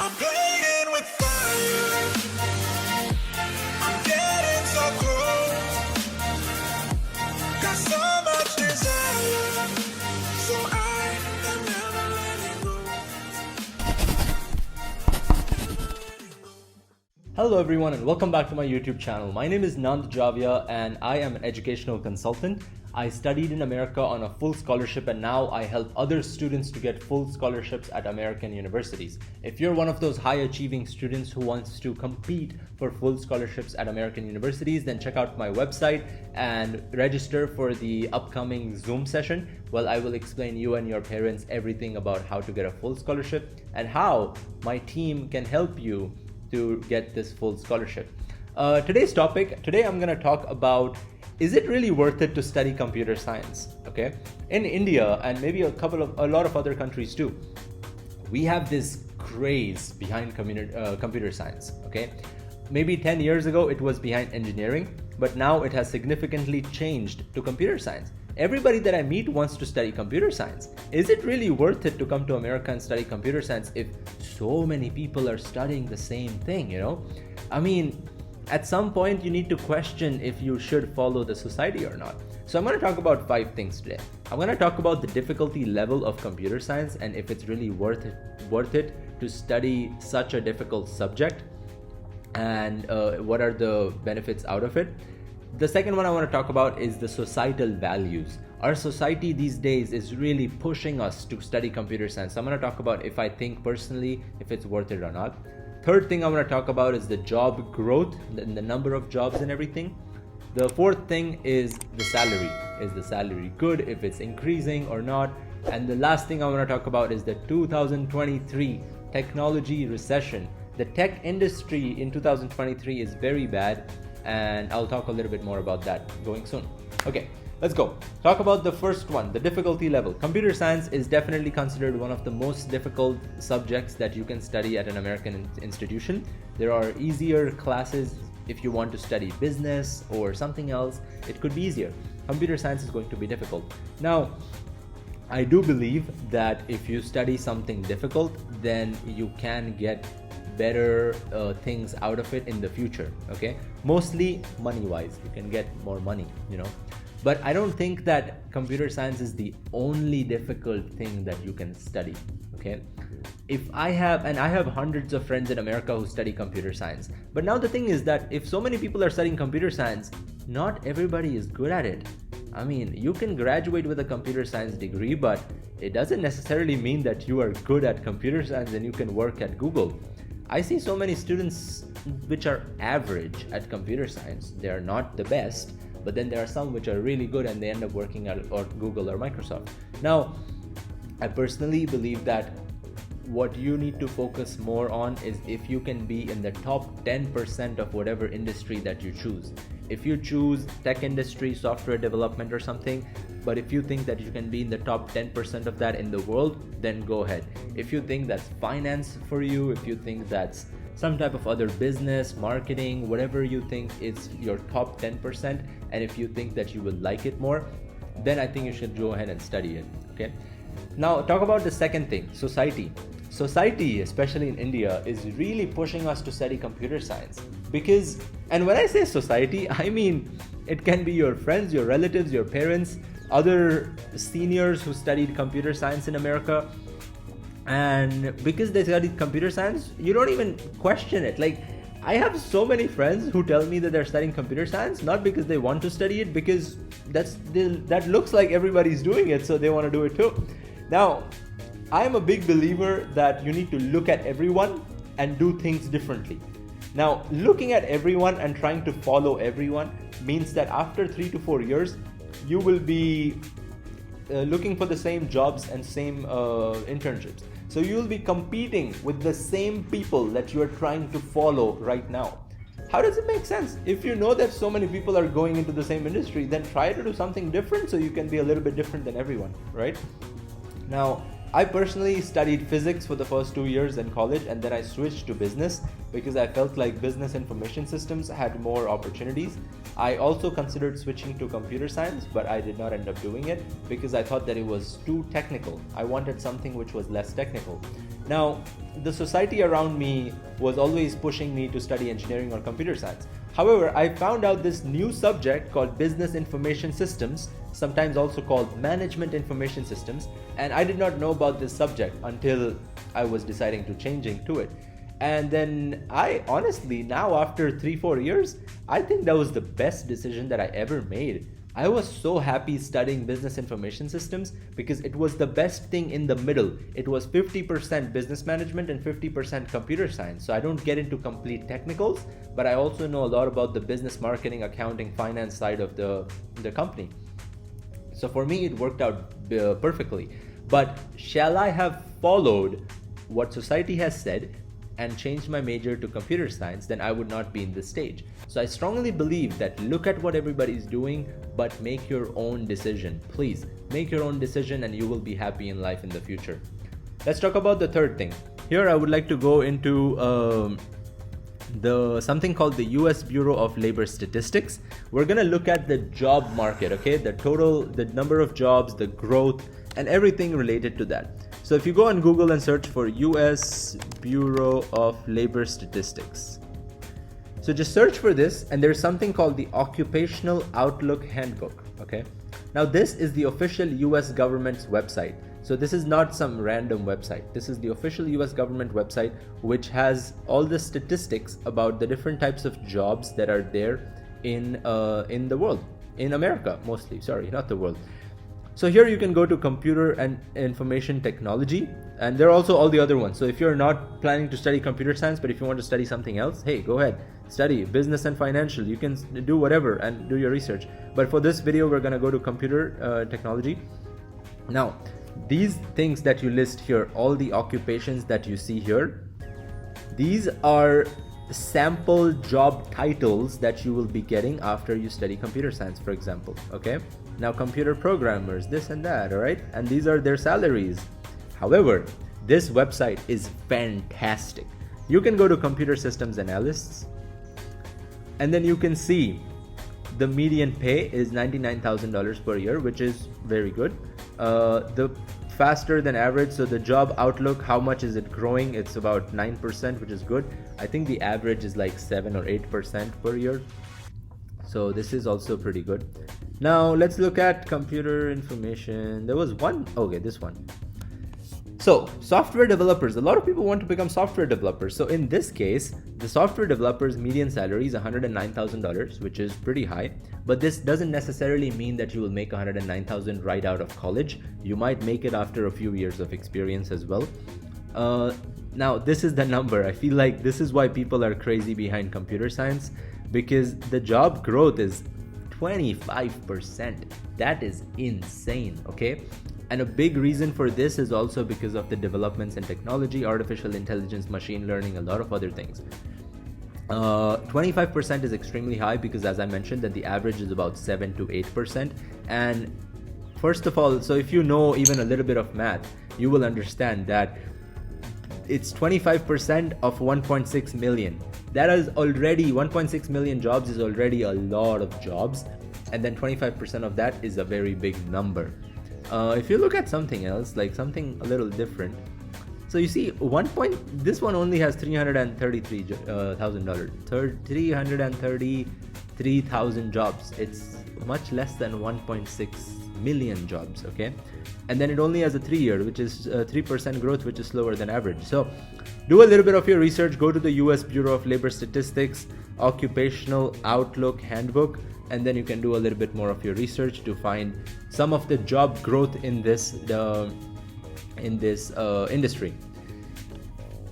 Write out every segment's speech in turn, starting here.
I'm playing with fire. I'm getting so close. Got so much desire. So I am never letting go. Hello everyone and welcome back to my YouTube channel. My name is Nand Javia and I am an educational consultant. I studied in America on a full scholarship and now I help other students to get full scholarships at American universities. If you're one of those high achieving students who wants to compete for full scholarships at American universities, then check out my website and register for the upcoming Zoom session. Well, I will explain you and your parents everything about how to get a full scholarship and how my team can help you to get this full scholarship. Today I'm going to talk about, is it really worth it to study computer science? Okay, in India and maybe a lot of other countries too, we have this craze behind computer science. Okay, maybe 10 years ago it was behind engineering, but now it has significantly changed to computer science. Everybody that I meet wants to study computer science. Is it really worth it to come to America and study computer science if so many people are studying the same thing, I mean, at some point you need to question if you should follow the society or not. So I'm going to talk about 5 things today. I'm going to talk about the difficulty level of computer science and if it's really worth it to study such a difficult subject, and what are the benefits out of it. The second one I want to talk about is the societal values. Our society these days is really pushing us to study computer science. So I'm going to talk about if I think personally if it's worth it or not. Third thing I want to talk about is the job growth, the number of jobs and everything. The fourth thing is the salary. Is the salary good, if it's increasing or not? And the last thing I want to talk about is the 2023 technology recession. The tech industry in 2023 is very bad, and I'll talk a little bit more about that going soon. Okay, let's go. Talk about the first one, the difficulty level. Computer science is definitely considered one of the most difficult subjects that you can study at an American institution. There are easier classes if you want to study business or something else. It could be easier. Computer science is going to be difficult. Now, I do believe that if you study something difficult, then you can get better things out of it in the future. Okay, mostly money wise, you can get more money, but I don't think that computer science is the only difficult thing that you can study. Okay, I have hundreds of friends in America who study computer science, but now the thing is that if so many people are studying computer science, not everybody is good at it. I mean, you can graduate with a computer science degree, but it doesn't necessarily mean that you are good at computer science and you can work at Google. I see so many students which are average at computer science. They are not the best, but then there are some which are really good and they end up working at Google or Microsoft. Now, I personally believe that what you need to focus more on is if you can be in the top 10% of whatever industry that you choose. If you choose tech industry, software development or something, but if you think that you can be in the top 10% of that in the world, then go ahead. If you think that's finance for you, if you think that's some type of other business, marketing, whatever you think is your top 10%, and if you think that you will like it more, then I think you should go ahead and study it. Okay. Now talk about the second thing, society. Society, especially in India, is really pushing us to study computer science because, and when I say society, I mean it can be your friends, your relatives, your parents, other seniors who studied computer science in America. And because they studied computer science, you don't even question it. Like, I have so many friends who tell me that they're studying computer science, not because they want to study it, because that looks like everybody's doing it, so they want to do it too. Now, I'm a big believer that you need to look at everyone and do things differently. Now, looking at everyone and trying to follow everyone means that after 3 to 4 years, you will be looking for the same jobs and same internships. So you will be competing with the same people that you are trying to follow right now. How does it make sense? If you know that so many people are going into the same industry, then try to do something different so you can be a little bit different than everyone, right? Now, I personally studied physics for the first 2 years in college, and then I switched to business because I felt like business information systems had more opportunities. I also considered switching to computer science, but I did not end up doing it because I thought that it was too technical. I wanted something which was less technical. Now, the society around me was always pushing me to study engineering or computer science. However, I found out this new subject called business information systems, sometimes also called management information systems, and I did not know about this subject until I was deciding to changing to it. And then I honestly, now after 3-4 years, I think that was the best decision that I ever made. I was so happy studying business information systems because it was the best thing in the middle. It was 50% business management and 50% computer science. So I don't get into complete technicals, but I also know a lot about the business, marketing, accounting, finance side of the company. So for me, it worked out perfectly. But shall I have followed what society has said and changed my major to computer science, then I would not be in this stage. So I strongly believe that look at what everybody's doing, but make your own decision. Please make your own decision and you will be happy in life in the future. Let's talk about the third thing. Here I would like to go into something called the US Bureau of Labor Statistics. We're gonna look at the job market, okay? The number of jobs, the growth, and everything related to that. So if you go on Google and search for US Bureau of Labor Statistics, so just search for this, and there's something called the Occupational Outlook Handbook, okay? Now this is the official US government's website. So this is not some random website. This is the official US government website, which has all the statistics about the different types of jobs that are there in the world, in America mostly, sorry, not the world. So here you can go to computer and information technology, and there are also all the other ones. So if you're not planning to study computer science, but if you want to study something else, hey, go ahead, study business and financial. You can do whatever and do your research. But for this video, we're going to go to computer technology. Now, these things that you list here, all the occupations that you see here, these are sample job titles that you will be getting after you study computer science, for example, okay? Now, computer programmers, this and that, all right? And these are their salaries. However, this website is fantastic. You can go to computer systems analysts, and then you can see the median pay is $99,000 per year, which is very good. The faster than average, so the job outlook, how much is it growing? It's about 9%, which is good. I think the average is like 7 or 8% per year. So this is also pretty good. Now let's look at computer information. There was one, okay, this one. So software developers, a lot of people want to become software developers. So in this case, the software developers median salary is $109,000, which is pretty high, but this doesn't necessarily mean that you will make $109,000 right out of college. You might make it after a few years of experience as well. Now this is the number. I feel like this is why people are crazy behind computer science, because the job growth is 25%. That is insane, okay? And a big reason for this is also because of the developments in technology, artificial intelligence, machine learning, a lot of other things. 25% is extremely high because, as I mentioned, that the average is about 7 to 8%. And first of all, so if you know even a little bit of math, you will understand that it's 25% of 1.6 million. That is already 1.6 million jobs is already a lot of jobs. And then 25% of that is a very big number. If you look at something else, like something a little different, so you see this one only has $333,000, 333,000 jobs. It's much less than 1.6 million jobs, okay? And then it only has a 3-year, which is 3% growth, which is slower than average. So do a little bit of your research, go to the US Bureau of Labor Statistics, Occupational Outlook Handbook, and then you can do a little bit more of your research to find some of the job growth in this industry.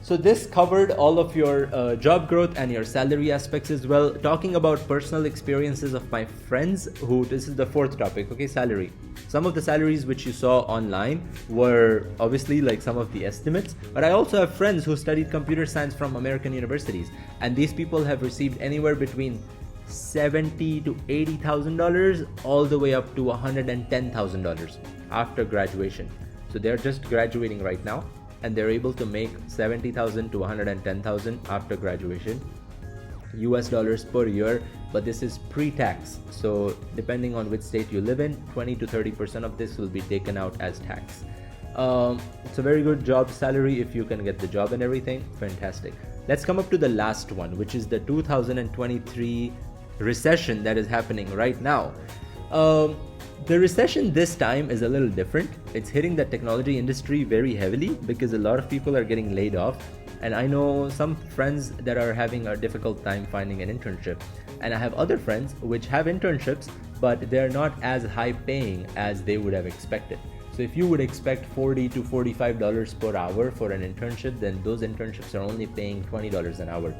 So this covered all of your job growth and your salary aspects as well. Talking about personal experiences of my friends, this is the fourth topic, okay, salary. Some of the salaries which you saw online were obviously like some of the estimates, but I also have friends who studied computer science from American universities, and these people have received anywhere between $70,000 to $80,000 all the way up to $110,000 after graduation. So they're just graduating right now, and they're able to make $70,000 to $110,000 after graduation, US dollars per year, but this is pre-tax. So depending on which state you live in, 20 to 30% of this will be taken out as tax. It's a very good job salary if you can get the job and everything. Fantastic. Let's come up to the last one, which is the 2023 recession that is happening right now. The recession this time is a little different. It's hitting the technology industry very heavily because a lot of people are getting laid off. And I know some friends that are having a difficult time finding an internship. And I have other friends which have internships, but they're not as high paying as they would have expected. So if you would expect $40 to $45 per hour for an internship, then those internships are only paying $20 an hour.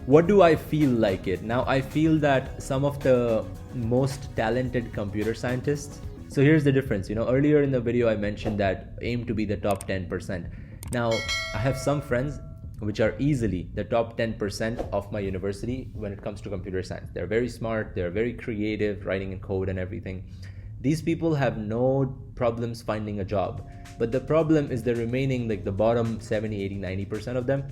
What do I feel like it? Now, I feel that some of the most talented computer scientists, so here's the difference. Earlier in the video, I mentioned that aim to be the top 10%. Now, I have some friends which are easily the top 10% of my university when it comes to computer science. They're very smart, they're very creative, writing in code and everything. These people have no problems finding a job. But the problem is the remaining, like the bottom 70, 80, 90% of them,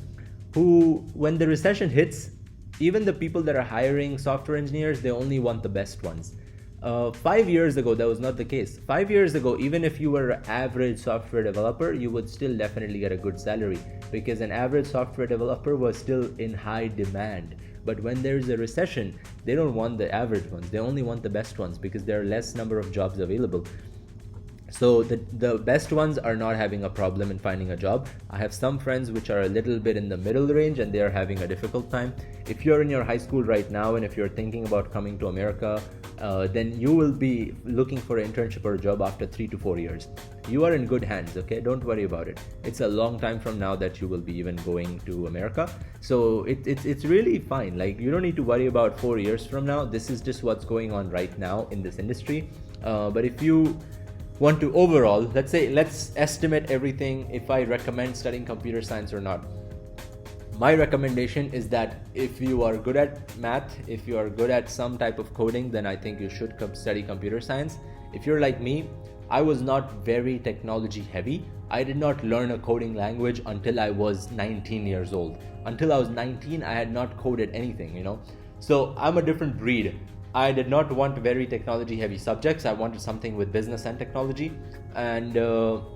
who, when the recession hits, even the people that are hiring software engineers, they only want the best ones. 5 years ago, that was not the case. 5 years ago, even if you were an average software developer, you would still definitely get a good salary because an average software developer was still in high demand. But when there's a recession, they don't want the average ones. They only want the best ones because there are less number of jobs available. So the best ones are not having a problem in finding a job. I have some friends which are a little bit in the middle range and they are having a difficult time. If you're in your high school right now and if you're thinking about coming to America, then you will be looking for an internship or a job after 3 to 4 years. You are in good hands, okay? Don't worry about it. It's a long time from now that you will be even going to America. So it's really fine. Like, you don't need to worry about 4 years from now. This is just what's going on right now in this industry. But if you want to overall, let's estimate everything, if I recommend studying computer science or not. My recommendation is that if you are good at math, if you are good at some type of coding, then I think you should study computer science. If you're like me, I was not very technology heavy. I did not learn a coding language until I was 19 years old. Until I was 19, I had not coded anything, So I'm a different breed. I did not want very technology heavy subjects. I wanted something with business and technology. And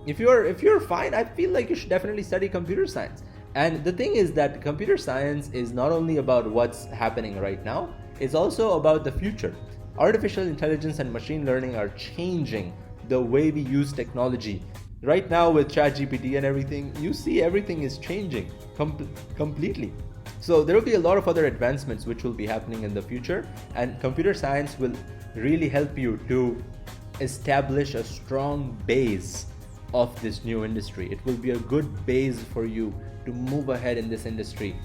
if you're fine, I feel like you should definitely study computer science. And the thing is that computer science is not only about what's happening right now, it's also about the future. Artificial intelligence and machine learning are changing the way we use technology. Right now with ChatGPT and everything, you see everything is changing completely. So there will be a lot of other advancements which will be happening in the future, and computer science will really help you to establish a strong base of this new industry. It will be a good base for you to move ahead in this industry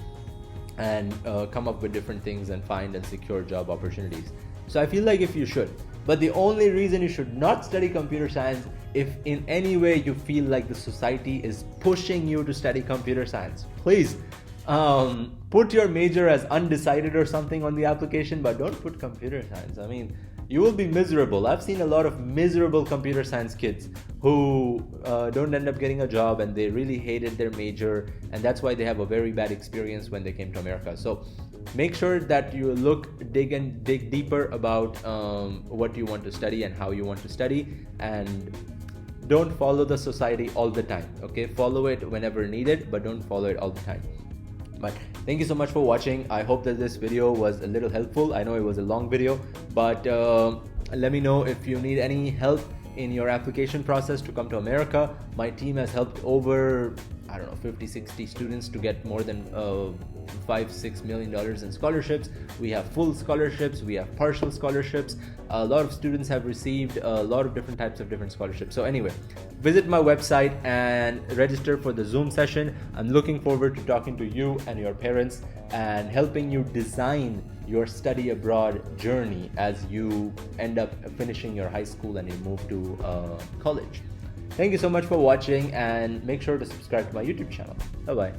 and come up with different things and find and secure job opportunities. So I feel like if you should, but the only reason you should not study computer science if in any way you feel like the society is pushing you to study computer science. Please put your major as undecided or something on the application, but don't put computer science. I mean, you will be miserable. I've seen a lot of miserable computer science kids who don't end up getting a job and they really hated their major, and that's why they have a very bad experience when they came to America. So make sure that you dig deeper about what you want to study and how you want to study, and don't follow the society all the time, okay? Follow it whenever needed, but don't follow it all the time. But thank you so much for watching. I hope that this video was a little helpful. I know it was a long video, but let me know if you need any help in your application process to come to America. My team has helped over 50-60 students to get more than $5-6 million in scholarships. We have full scholarships, we have partial scholarships. A lot of students have received a lot of different types of different scholarships. So anyway, visit my website and register for the Zoom session. I'm looking forward to talking to you and your parents and helping you design your study abroad journey as you end up finishing your high school and you move to college. Thank you so much for watching, and make sure to subscribe to my YouTube channel. Bye bye.